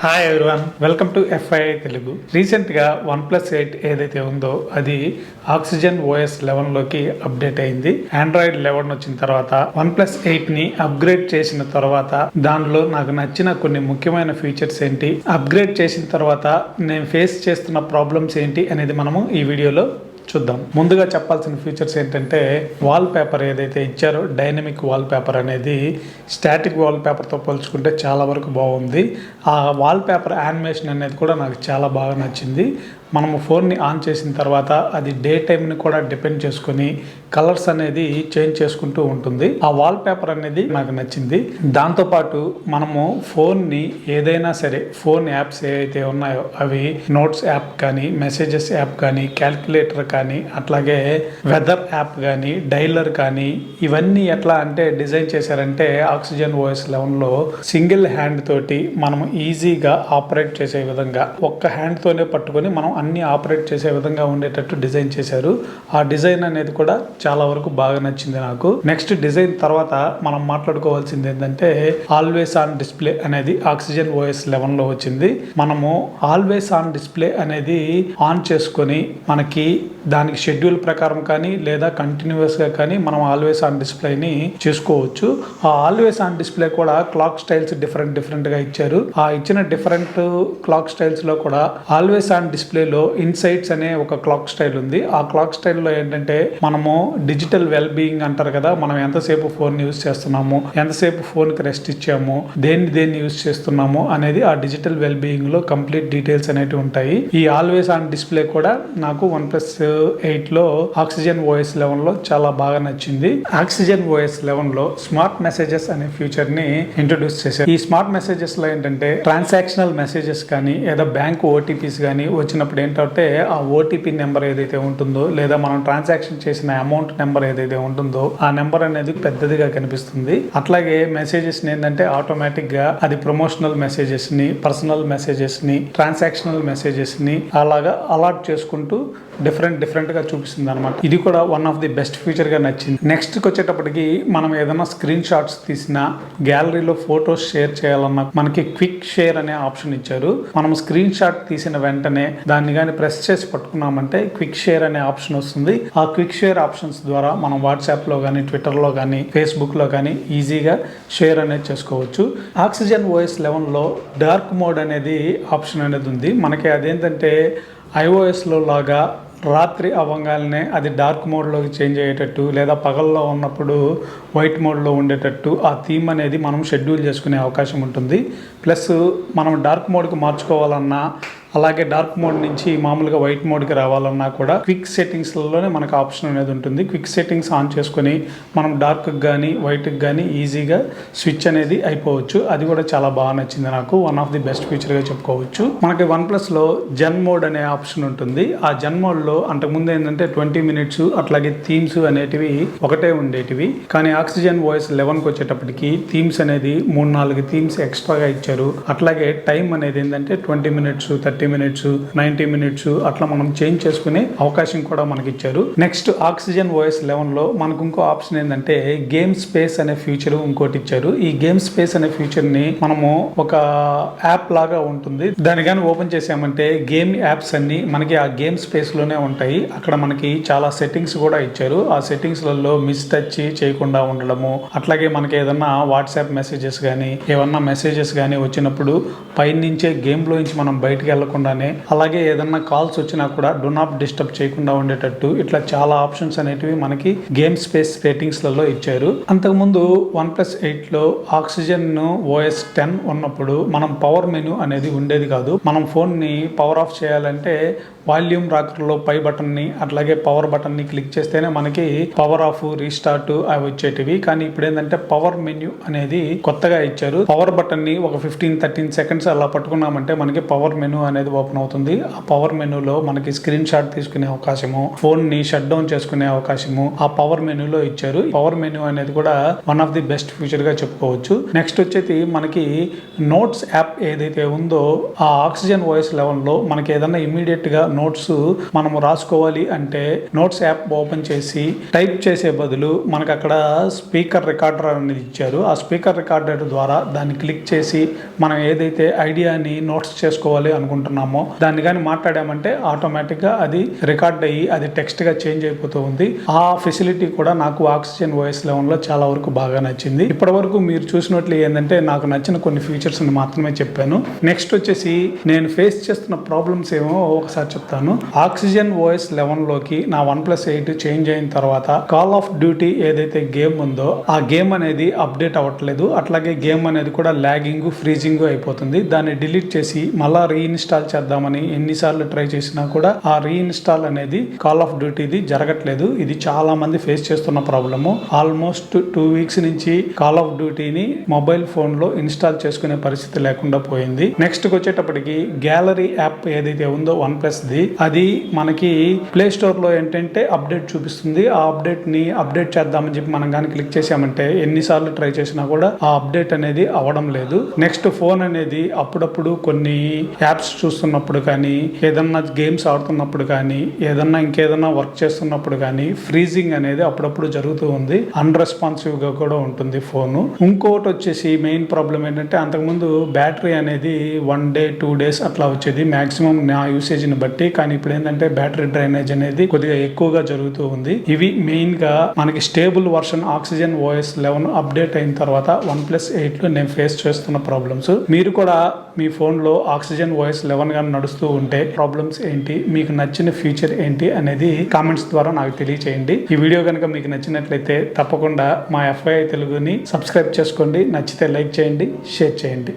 Hi everyone, welcome to FI Telugu. రీసెంట్గా OnePlus 8 ఏదైతే ఉందో అది ఆక్సిజన్ OS 11లోకి అప్డేట్ అయింది. ఆండ్రాయిడ్ 11 వచ్చిన తర్వాత OnePlus 8ని అప్గ్రేడ్ చేసిన తర్వాత దానిలో నాకు నచ్చిన కొన్ని ముఖ్యమైన ఫీచర్స్ ఏంటి, అప్గ్రేడ్ చేసిన తర్వాత నేను ఫేస్ చేస్తున్న ప్రాబ్లమ్స్ ఏంటి అనేది మనము ఈ వీడియోలో చూద్దాం. ముందుగా చెప్పాల్సిన ఫీచర్స్ ఏంటంటే వాల్ పేపర్ ఏదైతే ఇచ్చారో డైనమిక్ వాల్ పేపర్ అనేది స్టాటిక్ వాల్ పేపర్తో పోల్చుకుంటే చాలా వరకు బాగుంది. ఆ వాల్ పేపర్ యానిమేషన్ అనేది కూడా నాకు చాలా బాగా నచ్చింది. మనము ఫోన్ని ఆన్ చేసిన తర్వాత అది డే టైంని కూడా డిపెండ్ చేసుకొని కలర్స్ అనేది చేంజ్ చేసుకుంటూ ఉంటుంది. ఆ వాల్ పేపర్ అనేది నాకు నచ్చింది. దాంతోపాటు మనము ఫోన్ని ఏదైనా సరే ఫోన్ యాప్స్ ఏవైతే ఉన్నాయో అవి నోట్స్ యాప్ కానీ, మెసేజెస్ యాప్ కానీ, క్యాల్కులేటర్ కానీ, అట్లాగే వెదర్ యాప్ కానీ, డైలర్ కానీ, ఇవన్నీ ఎట్లా అంటే డిజైన్ చేశారంటే ఆక్సిజన్ OS 11లో సింగిల్ హ్యాండ్ తోటి మనం ఈజీగా ఆపరేట్ చేసే విధంగా ఒక్క హ్యాండ్ తోనే పట్టుకొని మనం అన్ని ఆపరేట్ చేసే విధంగా ఉండేటట్టు డిజైన్ చేశారు. ఆ డిజైన్ అనేది కూడా చాలా వరకు బాగా నచ్చింది నాకు. నెక్స్ట్ డిజైన్ తర్వాత మనం మాట్లాడుకోవాల్సింది ఏంటంటే ఆల్వేస్ ఆన్ డిస్ప్లే అనేది ఆక్సిజన్ OS 11లో వచ్చింది. మనము ఆల్వేస్ ఆన్ డిస్ప్లే అనేది ఆన్ చేసుకొని మనకి దానికి షెడ్యూల్ ప్రకారం కానీ లేదా కంటిన్యూస్గా కానీ మనం ఆల్వేస్ ఆన్ డిస్ప్లేని చేసుకోవచ్చు. ఆ ఆల్వేస్ ఆన్ డిస్ప్లే కూడా క్లాక్ స్టైల్స్ డిఫరెంట్గా ఇచ్చారు. ఆ ఇచ్చిన డిఫరెంట్ క్లాక్ స్టైల్స్ లో కూడా ఆల్వేస్ ఆన్ డిస్ప్లేలో ఇన్సైట్స్ అనే ఒక క్లాక్ స్టైల్ ఉంది. ఆ క్లాక్ స్టైల్లో ఏంటంటే మనము డిజిటల్ వెల్ బీయింగ్ అంటారు కదా, మనం ఎంతసేపు ఫోన్ యూజ్ చేస్తున్నాము, ఎంతసేపు ఫోన్కి రెస్ట్ ఇచ్చాము, దేన్ని యూజ్ చేస్తున్నాము అనేది ఆ డిజిటల్ వెల్ బీయింగ్ లో కంప్లీట్ డీటెయిల్స్ అనేవి ఉంటాయి. ఈ ఆల్వేస్ ఆన్ డిస్ప్లే కూడా నాకు OnePlus 8లో ఆక్సిజన్ OS 11లో చాలా బాగా నచ్చింది. ఆక్సిజన్ OS 11లో స్మార్ట్ మెసేజెస్ అనే ఫీచర్ ని ఇంట్రొడ్యూస్ చేశారు. ఈ స్మార్ట్ మెసేజెస్ లో ఏంటంటే ట్రాన్సాక్షనల్ మెసేజెస్ కానీ లేదా బ్యాంక్ ఓటీపీస్ కానీ వచ్చినప్పుడు ఏంటంటే ఆ ఓటీపీ నెంబర్ ఏదైతే ఉంటుందో లేదా మనం ట్రాన్సాక్షన్ చేసిన అమౌంట్ నెంబర్ ఏదైతే ఉంటుందో ఆ నెంబర్ అనేది పెద్దదిగా కనిపిస్తుంది. అట్లాగే మెసేజెస్ ఏంటంటే ఆటోమేటిక్ గా అది ప్రమోషనల్ మెసేజెస్ ని, పర్సనల్ మెసేజెస్ ని, ట్రాన్సాక్షనల్ మెసేజెస్ ని అలాగా అలాట్ చేసుకుంటూ డిఫరెంట్ గా చూపిస్తుంది అనమాట. ఇది కూడా one of the best feature గా నచ్చింది. నెక్స్ట్ వచ్చేటప్పటికి మనం ఏదైనా స్క్రీన్ షాట్స్ తీసినా గ్యాలరీలో ఫోటోస్ షేర్ చేయాలన్నా మనకి క్విక్ షేర్ అనే ఆప్షన్ ఇచ్చారు. మనం స్క్రీన్ షాట్ తీసిన వెంటనే దాన్ని కానీ ప్రెస్ చేసి పట్టుకున్నామంటే క్విక్ షేర్ అనే ఆప్షన్ వస్తుంది. ఆ క్విక్ షేర్ ఆప్షన్స్ ద్వారా మనం వాట్సాప్ లో కానీ, ట్విట్టర్ లో కానీ, ఫేస్బుక్ లో కానీ ఈజీగా షేర్ అనేది చేసుకోవచ్చు. ఆక్సిజన్ OS 11లో డార్క్ మోడ్ అనేది ఆప్షన్ అనేది ఉంది. మనకి అదేంటంటే iOS లో లాగా రాత్రి అవ్వగానే అది డార్క్ మోడ్లోకి చేంజ్ అయ్యేటట్టు లేదా పగల్లో ఉన్నప్పుడు వైట్ మోడ్లో ఉండేటట్టు ఆ థీమ్ అనేది మనం షెడ్యూల్ చేసుకునే అవకాశం ఉంటుంది. ప్లస్ మనం డార్క్ మోడ్కి మార్చుకోవాలన్నా అలాగే డార్క్ మోడ్ నుంచి మామూలుగా వైట్ మోడ్కి రావాలన్నా కూడా క్విక్ సెట్టింగ్స్లోనే మనకు ఆప్షన్ అనేది ఉంటుంది. క్విక్ సెట్టింగ్స్ ఆన్ చేసుకొని మనం డార్క్కి కానీ వైట్కి కానీ ఈజీగా స్విచ్ అనేది అయిపోవచ్చు. అది కూడా చాలా బాగా నచ్చింది నాకు. వన్ ఆఫ్ ది బెస్ట్ ఫీచర్గా చెప్పుకోవచ్చు. మనకి OnePlusలో జెన్ మోడ్ అనే ఆప్షన్ ఉంటుంది. ఆ జెన్ మోడ్లో అంతకుముందు ఏంటంటే 20 minutes అట్లాగే థీమ్స్ అనేటివి ఒకటే ఉండేటివి. కానీ ఆక్సిజన్ OS 11కి వచ్చేటప్పటికి థీమ్స్ అనేది 3-4 థీమ్స్ ఎక్స్ట్రాగా ఇచ్చారు. అట్లాగే టైం అనేది ఏంటంటే 20 minutes, 30 minutes, 90 minutes అట్లా మనం చేంజ్ చేసుకునే అవకాశం కూడా మనకి ఇచ్చారు. నెక్స్ట్ ఆక్సిజన్ OS 11లో మనకు ఇంకో ఆప్షన్ ఏంటంటే గేమ్ స్పేస్ అనే ఫీచర్ ఇంకోటి ఇచ్చారు. ఈ గేమ్ స్పేస్ అనే ఫీచర్ ని మనము ఒక యాప్ లాగా ఉంటుంది. దాన్ని కానీ ఓపెన్ చేసామంటే గేమ్ యాప్స్ అన్ని మనకి ఆ గేమ్ స్పేస్ లోనే ఉంటాయి. అక్కడ మనకి చాలా సెట్టింగ్స్ కూడా ఇచ్చారు. ఆ సెట్టింగ్స్ లలో మిస్ టచ్ చేయకుండా ఉండడము, అట్లాగే మనకి ఏదన్నా వాట్సాప్ మెసేజెస్ కానీ ఏమన్నా మెసేజెస్ కానీ వచ్చినప్పుడు పైనుంచే గేమ్ లో నుంచి మనం బయటకు వెళ్ళకుండానే, అలాగే ఏదన్నా కాల్స్ వచ్చినా కూడా డో నాట్ డిస్టర్బ్ చేయకుండా ఉండేటట్టు ఇట్లా చాలా ఆప్షన్స్ అనేటివి మనకి గేమ్ స్పేస్ రేటింగ్స్ లలో ఇచ్చారు. అంతకుముందు OnePlus 8లో ఆక్సిజన్ OS 10 ఉన్నప్పుడు మనం పవర్ మెనూ అనేది ఉండేది కాదు. మనం ఫోన్ ని పవర్ ఆఫ్ చేయాలంటే వాల్యూమ్ రాకర్లో పై బటన్ ని అట్లాగే పవర్ బటన్ ని క్లిక్ చేస్తేనే మనకి పవర్ ఆఫ్, రీస్టార్ట్ అవి వచ్చేటివి. కానీ ఇప్పుడు ఏంటంటే పవర్ మెన్యూ అనేది కొత్తగా ఇచ్చారు. పవర్ బటన్ ని ఒక 15-13 seconds అలా పట్టుకున్నామంటే మనకి పవర్ మెనూ అనేది ఓపెన్ అవుతుంది. ఆ పవర్ మెనూలో మనకి స్క్రీన్ షాట్ తీసుకునే అవకాశము, ఫోన్ ని షట్ డౌన్ చేసుకునే అవకాశము ఆ పవర్ మెనూలో ఇచ్చారు. పవర్ మెనూ అనేది కూడా one of the best feature గా చెప్పుకోవచ్చు. నెక్స్ట్ వచ్చేది మనకి నోట్స్ యాప్ ఏదైతే ఉందో ఆ ఆక్సిజన్ OS 11లో మనకి ఏదైనా ఇమీడియట్ గా నోట్స్ మనము రాసుకోవాలి అంటే నోట్స్ యాప్ ఓపెన్ చేసి టైప్ చేసే బదులు మనకు అక్కడ స్పీకర్ రికార్డర్ అనేది ఇచ్చారు. ఆ స్పీకర్ రికార్డర్ ద్వారా దాన్ని క్లిక్ చేసి మనం ఏదైతే ఐడియాని నోట్స్ చేసుకోవాలి అనుకుంటున్నామో దాన్ని కానీ మాట్లాడామంటే ఆటోమేటిక్గా అది రికార్డ్ అయ్యి అది టెక్స్ట్గా చేంజ్ అయిపోతూ ఉంది. ఆ ఫెసిలిటీ కూడా నాకు ఆక్సిజన్ వాయిస్ 11లో చాలా వరకు బాగా నచ్చింది. ఇప్పటి వరకు మీరు చూసినట్లు ఏంటంటే నాకు నచ్చిన కొన్ని ఫీచర్స్ మాత్రమే చెప్పాను. నెక్స్ట్ వచ్చేసి నేను ఫేస్ చేస్తున్న ప్రాబ్లమ్స్ ఏమో ఒకసారి చెప్తాను. ఆక్సిజన్ వాయిస్ 11లోకి నా OnePlus 8 చేంజ్ అయిన తర్వాత కాల్ ఆఫ్ డ్యూటీ ఏదైతే గేమ్ ఉందో ఆ గేమ్ అనేది అప్డేట్ అవ్వట్లేదు. అట్లాగే గేమ్ అనేది కూడా లాగింగ్ ఫ్రీజింగ్ అయిపోతుంది. దాన్ని డిలీట్ చేసి మళ్ళా రీఇన్స్టాల్ చేద్దామని ఎన్నిసార్లు ట్రై చేసినా కూడా ఆ రీఇన్స్టాల్ అనేది కాల్ ఆఫ్ డ్యూటీది జరగట్లేదు. ఇది చాలా మంది ఫేస్ చేస్తున్న ప్రాబ్లము. ఆల్మోస్ట్ 2 వీక్స్ నుంచి కాల్ ఆఫ్ డ్యూటీని మొబైల్ ఫోన్ లో ఇన్స్టాల్ చేసుకునే పరిస్థితి లేకుండా పోయింది. నెక్స్ట్ వచ్చేటప్పటికి గ్యాలరీ యాప్ ఏదైతే ఉందో OnePlus అది మనకి ప్లే స్టోర్ లో ఏంటంటే అప్డేట్ చూపిస్తుంది. ఆ అప్డేట్ ని అప్డేట్ చేద్దామని చెప్పి మనం కానీ క్లిక్ చేసామంటే ఎన్నిసార్లు ట్రై చేసినా కూడా ఆ అప్డేట్ అనేది అవ్వడం లేదు. నెక్స్ట్ ఫోన్ అనేది అప్పుడప్పుడు కొన్ని యాప్స్ చూస్తున్నప్పుడు కానీ ఏదన్నా గేమ్స్ ఆడుతున్నప్పుడు కానీ ఏదన్నా ఇంకేదన్నా వర్క్ చేస్తున్నప్పుడు కానీ ఫ్రీజింగ్ అనేది అప్పుడప్పుడు జరుగుతూ ఉంది. అన్రెస్పాన్సివ్ గా కూడా ఉంటుంది ఫోను. ఇంకోటి వచ్చేసి మెయిన్ ప్రాబ్లం ఏంటంటే అంతకుముందు బ్యాటరీ అనేది 1 డే 2 డేస్ అట్లా వచ్చేది మాక్సిమం నా యూసేజ్ ని బట్టి. కానీ ఇప్పుడు ఏంటంటే బ్యాటరీ డ్రైనేజ్ అనేది కొద్దిగా ఎక్కువగా జరుగుతూ ఉంది. ఇవి మెయిన్ గా మనకి stable version oxygen voice 11 update అయిన తర్వాత OnePlus 8లో నేను ఫేస్ చేస్తున్న ప్రాబ్లమ్స్. మీరు కూడా మీ ఫోన్ లో ఆక్సిజన్ వాయిస్ 11 గా నడుస్తూ ఉంటే ప్రాబ్లమ్స్ ఏంటి, మీకు నచ్చిన ఫీచర్ ఏంటి అనేది కామెంట్స్ ద్వారా నాకు తెలియచేయండి. ఈ వీడియో కనుక మీకు నచ్చినట్లయితే తప్పకుండా మా FYI తెలుగుని సబ్స్క్రైబ్ చేసుకోండి. నచ్చితే లైక్ చేయండి, షేర్ చేయండి.